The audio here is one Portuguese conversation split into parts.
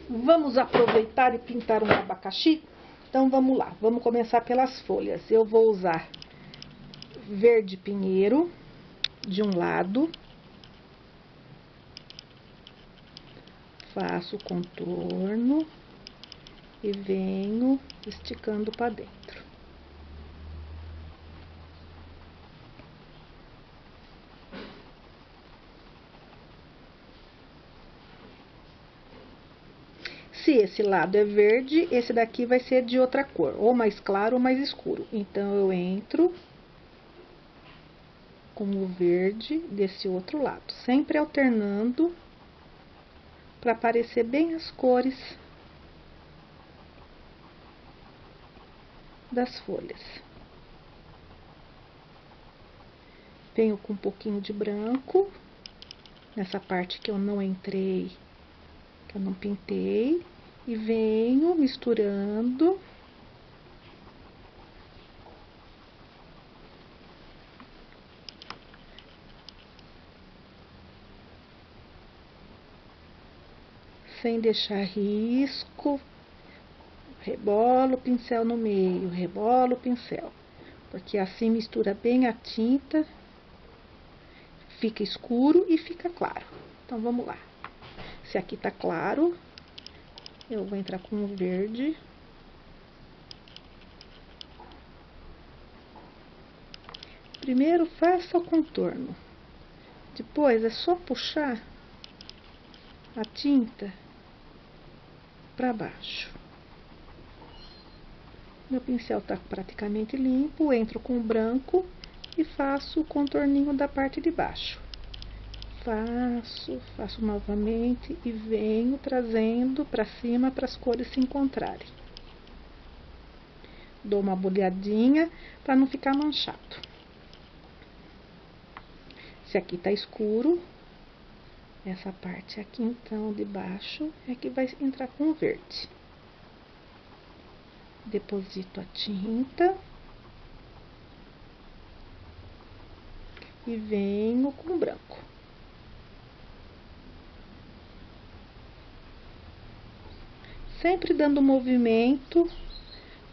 Vamos aproveitar e pintar um abacaxi? Então vamos lá, vamos começar pelas folhas. Eu vou usar verde pinheiro de um lado, faço o contorno e venho esticando para dentro. Se esse lado é verde, esse daqui vai ser de outra cor, ou mais claro ou mais escuro. Então, eu entro com o verde desse outro lado, sempre alternando para aparecer bem as cores das folhas. Venho com um pouquinho de branco, nessa parte que eu não entrei, que eu não pintei. E venho misturando sem deixar risco, rebolo o pincel no meio, rebolo o pincel, porque assim mistura bem a tinta, fica escuro e fica claro. Então vamos lá. Se aqui tá claro, eu vou entrar com o verde. Primeiro faça o contorno, depois é só puxar a tinta para baixo. Meu pincel tá praticamente limpo, entro com o branco e faço o contorninho da parte de baixo. Faço novamente e venho trazendo para cima para as cores se encontrarem. Dou uma bolhadinha para não ficar manchado. Se aqui tá escuro, essa parte aqui então de baixo é que vai entrar com o verde. Deposito a tinta e venho com o branco. Sempre dando movimento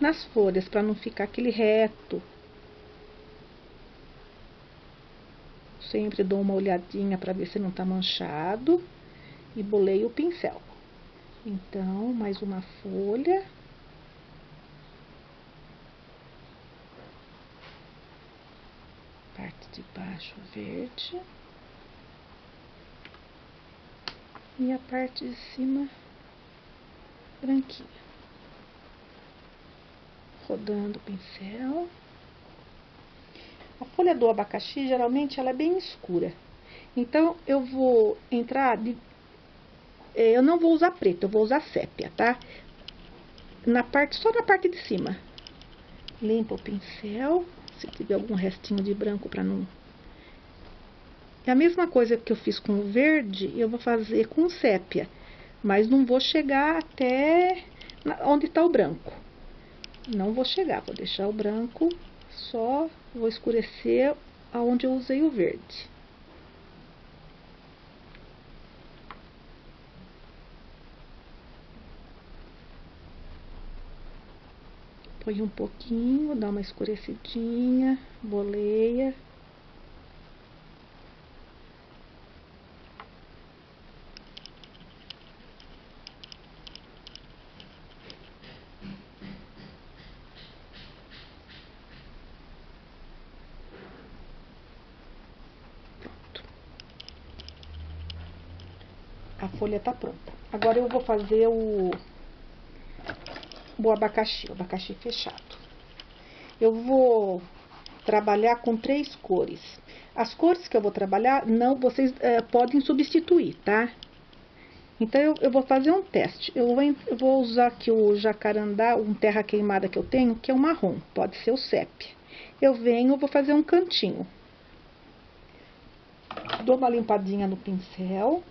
nas folhas, para não ficar aquele reto. Sempre dou uma olhadinha para ver se não tá manchado e boleio o pincel. Então, mais uma folha. Parte de baixo verde. E a parte de cima branquinha. Rodando o pincel. A folha do abacaxi, geralmente, ela é bem escura. Então, eu vou entrar eu não vou usar preto, eu vou usar sépia, tá? Só na parte de cima. Limpa o pincel, se tiver algum restinho de branco para não... É a mesma coisa que eu fiz com o verde, eu vou fazer com sépia. Mas não vou chegar até onde está o branco. Não vou chegar, vou deixar o branco, só vou escurecer aonde eu usei o verde. Põe um pouquinho, dá uma escurecidinha, boleia. A folha tá pronta. Agora eu vou fazer o abacaxi fechado. Eu vou trabalhar com 3 cores. As cores que eu vou trabalhar, não, vocês podem substituir, tá? Então, eu vou fazer um teste. Eu vou usar aqui o jacarandá, um terra queimada que eu tenho, que é o marrom, pode ser o sépia. Vou fazer um cantinho. Dou uma limpadinha no pincel.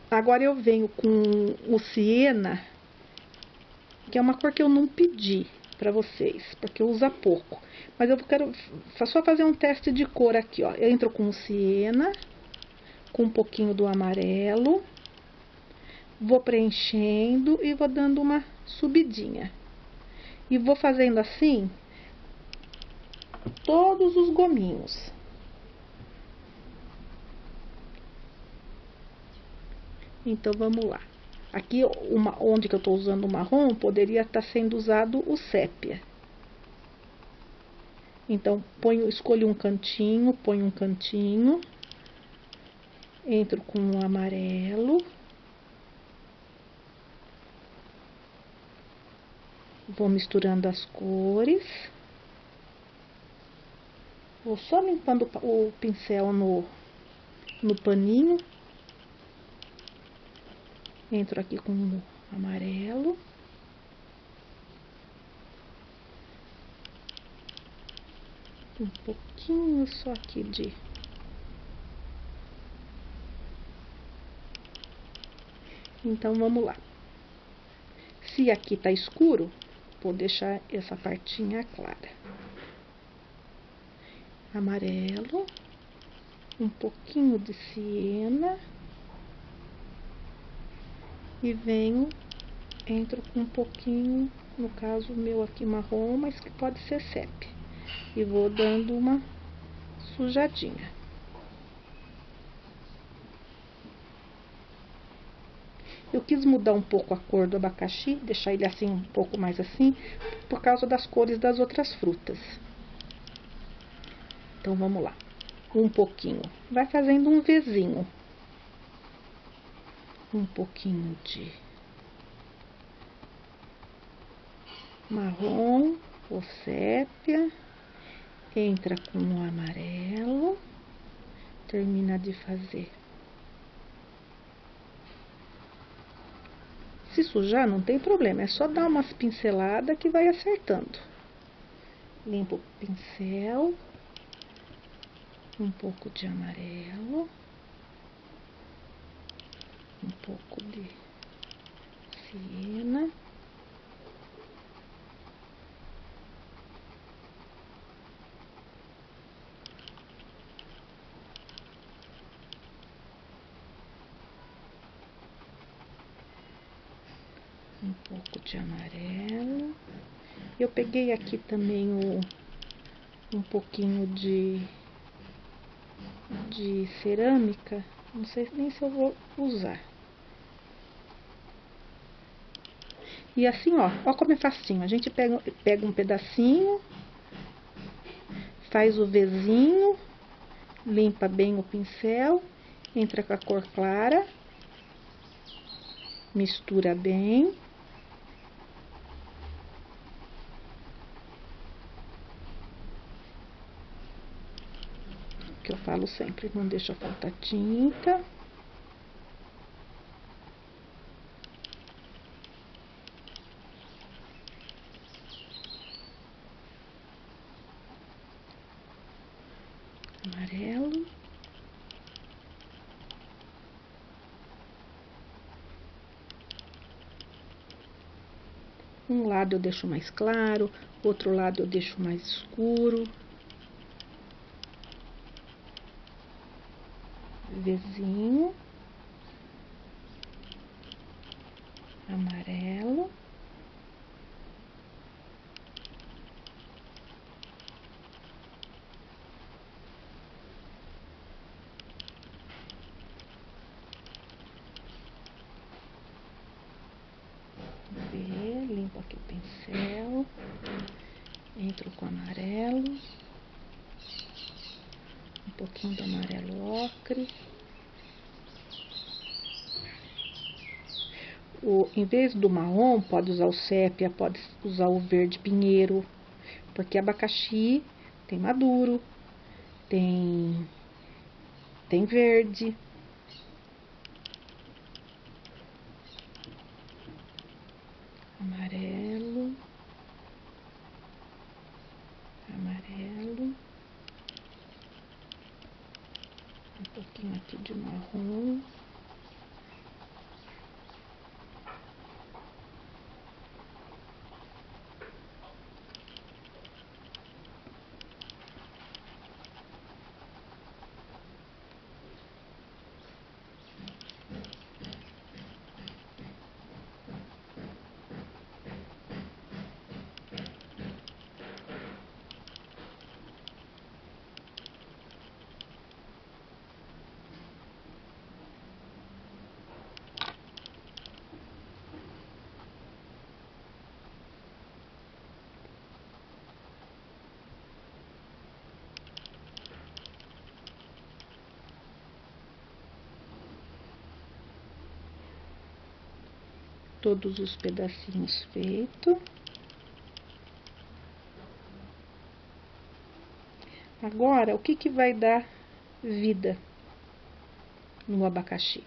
Agora eu venho com o siena, que é uma cor que eu não pedi pra vocês, porque eu uso pouco. Mas eu quero só fazer um teste de cor aqui, ó. Eu entro com o siena, com um pouquinho do amarelo, vou preenchendo e vou dando uma subidinha. E vou fazendo assim todos os gominhos. Então, vamos lá. Aqui, onde que eu tô usando o marrom, poderia estar sendo usado o sépia. Então, escolho um cantinho, ponho um cantinho. Entro com o amarelo. Vou misturando as cores. Vou só limpando o pincel no paninho. Entro aqui com o amarelo. Um pouquinho só aqui de... Então, vamos lá. Se aqui tá escuro, vou deixar essa partinha clara. Amarelo. Um pouquinho de siena. E entro com um pouquinho, no caso o meu aqui marrom, mas que pode ser sépia. E vou dando uma sujadinha. Eu quis mudar um pouco a cor do abacaxi, deixar ele assim, um pouco mais assim, por causa das cores das outras frutas. Então, vamos lá. Um pouquinho. Vai fazendo um Vzinho. Um pouquinho de marrom ou sépia. Entra com o amarelo. Termina de fazer. Se sujar, não tem problema, é só dar umas pinceladas que vai acertando. Limpo o pincel. Um pouco de amarelo. Um pouco de siena. Um pouco de amarelo. Eu peguei aqui também um pouquinho de cerâmica. Não sei nem se eu vou usar. E assim, ó como é facinho. A gente pega um pedacinho, faz o Vzinho, limpa bem o pincel, entra com a cor clara, mistura bem. Que eu falo sempre, não deixa faltar tinta. Amarelo. Um lado eu deixo mais claro, outro lado eu deixo mais escuro. Vzinho. Amarelo. Limpo aqui o pincel. Entro com amarelo. Um pouquinho do amarelo ocre. Em vez do marrom, pode usar o sépia, pode usar o verde pinheiro, porque abacaxi tem maduro, tem verde. Amarelo. Amarelo. Um pouquinho aqui de marrom. todos os pedacinhos feitos. Agora, o que que vai dar vida no abacaxi?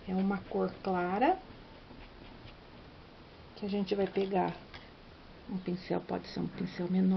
É uma cor clara, que a gente vai pegar um pincel, pode ser um pincel menor.